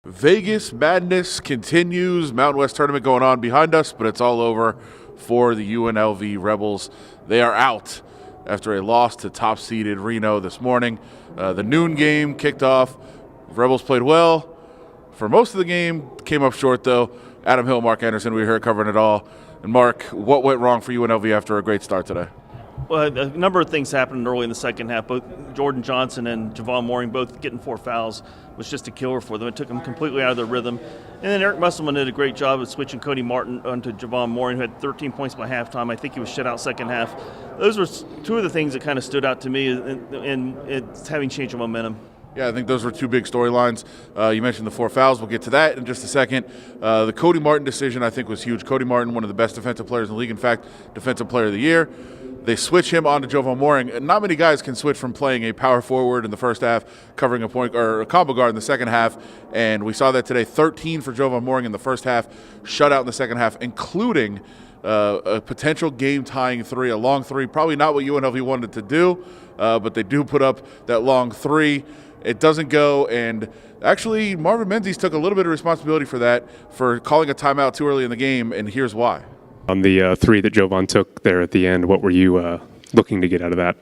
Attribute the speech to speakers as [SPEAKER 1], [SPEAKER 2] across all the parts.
[SPEAKER 1] Vegas madness continues. Mountain West tournament going on behind us, but it's all over for the UNLV Rebels. They are out after a loss to top-seeded Reno this morning. The noon game kicked off. Rebels played well for most of the game, came up short though. Adam Hill, Mark Anderson, we were here covering it all. And Mark, what went wrong for UNLV after a great start today?
[SPEAKER 2] Well, a number of things happened early in the second half. Both Jordan Johnson and Javon Mooring both getting 4 fouls was just a killer for them. It took them completely out of their rhythm. And then Eric Musselman did a great job of switching Cody Martin onto Javon Mooring, who had 13 points by halftime. I think he was shut out second half. Those were two of the things that kind of stood out to me, and it's having change of momentum.
[SPEAKER 1] Yeah, I think those were two big storylines. You mentioned the 4 fouls. We'll get to that in just a second. The Cody Martin decision, I think, was huge. Cody Martin, one of the best defensive players in the league. In fact, Defensive Player of the Year. They switch him onto Javon Mooring. Not many guys can switch from playing a power forward in the first half, covering a point or a combo guard in the second half, and we saw that today. 13 for Javon Mooring in the first half, shut out in the second half, including a potential game-tying 3, a long 3. Probably not what UNLV wanted to do, but they do put up that long 3. It doesn't go, and actually Marvin Menzies took a little bit of responsibility for that, for calling a timeout too early in the game, and here's why.
[SPEAKER 3] On the 3 that Jovan took there at the end, what were you looking to get out of that?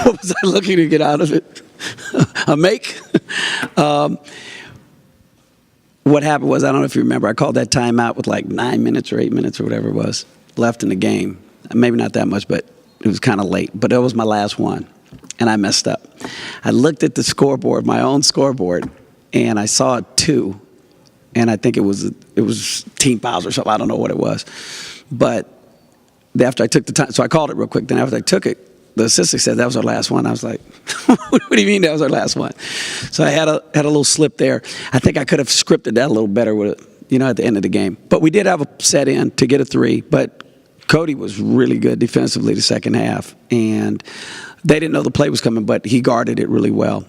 [SPEAKER 4] What was I looking to get out of it? A make? What happened was, I don't know if you remember, I called that timeout with like 9 minutes or 8 minutes or whatever it was left in the game. Maybe not that much, but it was kind of late. But that was my last one, and I messed up. I looked at the scoreboard, my own scoreboard, and I saw a 2. And I think it was team fouls or something. I don't know what it was. But after I took the time, so I called it real quick. Then after I took it, the assistant said that was our last one. I was like, what do you mean that was our last one? So I had a little slip there. I think I could have scripted that a little better with it, at the end of the game. But we did have a set in to get a 3. But Cody was really good defensively the second half. And they didn't know the play was coming, but he guarded it really well.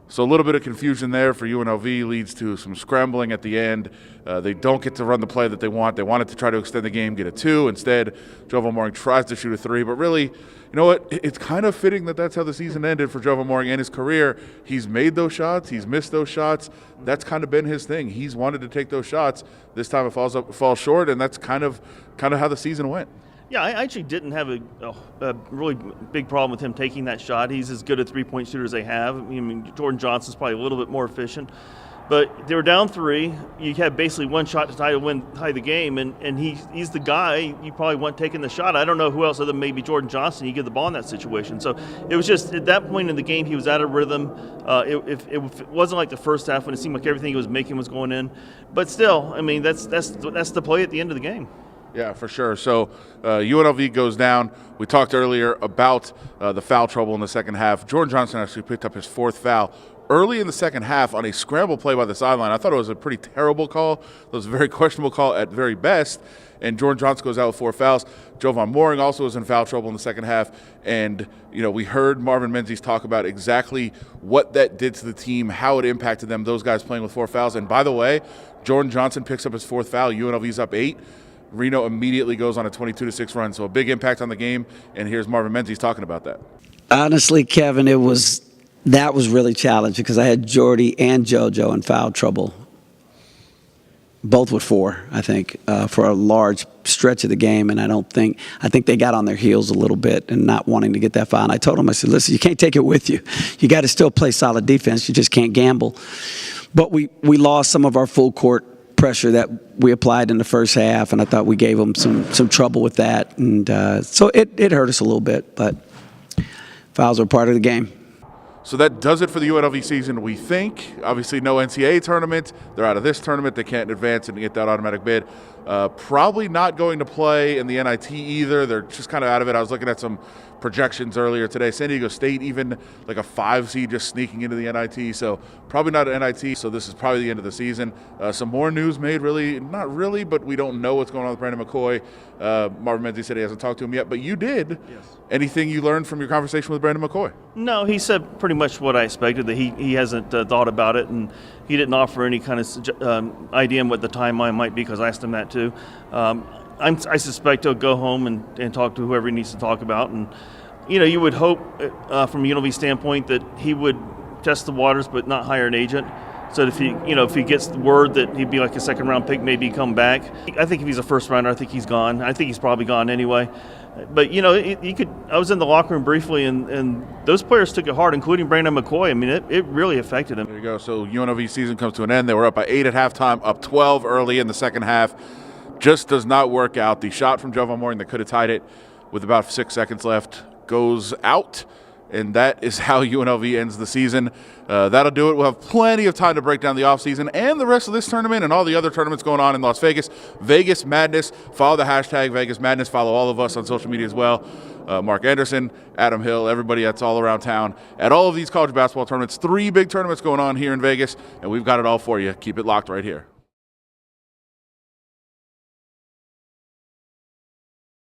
[SPEAKER 1] So a little bit of confusion there for UNLV leads to some scrambling at the end. They don't get to run the play that they want. They wanted to try to extend the game, get a 2. Instead, Javon Mooring tries to shoot a 3. But really, you know what? It's kind of fitting that that's how the season ended for Javon Mooring and his career. He's made those shots. He's missed those shots. That's kind of been his thing. He's wanted to take those shots. This time it falls short, and that's kind of how the season went.
[SPEAKER 2] Yeah, I actually didn't have a really big problem with him taking that shot. He's as good a three-point shooter as they have. I mean, Jordan Johnson's probably a little bit more efficient. But they were down 3. You had basically one shot to tie the game, and he's the guy you probably want taking the shot. I don't know who else other than maybe Jordan Johnson you give the ball in that situation. So it was just at that point in the game he was out of rhythm. It wasn't like the first half when it seemed like everything he was making was going in. But still, I mean, that's the play at the end of the game.
[SPEAKER 1] Yeah, for sure. So UNLV goes down. We talked earlier about the foul trouble in the second half. Jordan Johnson actually picked up his 4th foul early in the second half on a scramble play by the sideline. I thought it was a pretty terrible call. It was a very questionable call at very best. And Jordan Johnson goes out with 4 fouls. Javon Mooring also was in foul trouble in the second half. And, we heard Marvin Menzies talk about exactly what that did to the team, how it impacted them, those guys playing with 4 fouls. And by the way, Jordan Johnson picks up his 4th foul. UNLV's up 8. Reno immediately goes on a 22-6 run, so a big impact on the game, and here's Marvin Menzies talking about that.
[SPEAKER 4] Honestly, Kevin, that was really challenging because I had Jordy and JoJo in foul trouble, both with 4, I think, for a large stretch of the game, and I think they got on their heels a little bit and not wanting to get that foul. And I told them, I said, listen, you can't take it with you. You got to still play solid defense. You just can't gamble. But we lost some of our full court pressure that we applied in the first half, and I thought we gave them some trouble with that, and so it hurt us a little bit, but fouls are part of the game.
[SPEAKER 1] So that does it for the UNLV season, we think. Obviously no NCAA tournament. They're out of this tournament. They can't advance and get that automatic bid. Probably not going to play in the NIT either. They're just kind of out of it. I was looking at some projections earlier today. San Diego State even like a 5 seed just sneaking into the NIT. So probably not an NIT. So this is probably the end of the season. Some more news made, really, not really, but we don't know what's going on with Brandon McCoy. Marvin Menzies said he hasn't talked to him yet, but you did.
[SPEAKER 2] Yes.
[SPEAKER 1] Anything you learned from your conversation with Brandon McCoy?
[SPEAKER 2] No, he said pretty much what I expected, that he hasn't thought about it, and he didn't offer any kind of idea on what the timeline might be, because I asked him that too. I suspect he'll go home and talk to whoever he needs to talk about. And, you would hope from a UNLV standpoint that he would test the waters, but not hire an agent. So if he gets the word that he'd be like a second-round pick, maybe come back. I think if he's a first-rounder, I think he's gone. I think he's probably gone anyway. But I was in the locker room briefly, and those players took it hard, including Brandon McCoy. I mean, it really affected him.
[SPEAKER 1] There you go. So UNLV season comes to an end. They were up by 8 at halftime, up 12 early in the second half. Just does not work out. The shot from Jovan Morton that could have tied it with about 6 seconds left goes out. And that is how UNLV ends the season. That'll do it. We'll have plenty of time to break down the offseason and the rest of this tournament and all the other tournaments going on in Las Vegas. Vegas Madness. Follow the hashtag Vegas Madness. Follow all of us on social media as well. Mark Anderson, Adam Hill, everybody that's all around town at all of these college basketball tournaments. 3 big tournaments going on here in Vegas, and we've got it all for you. Keep it locked right here.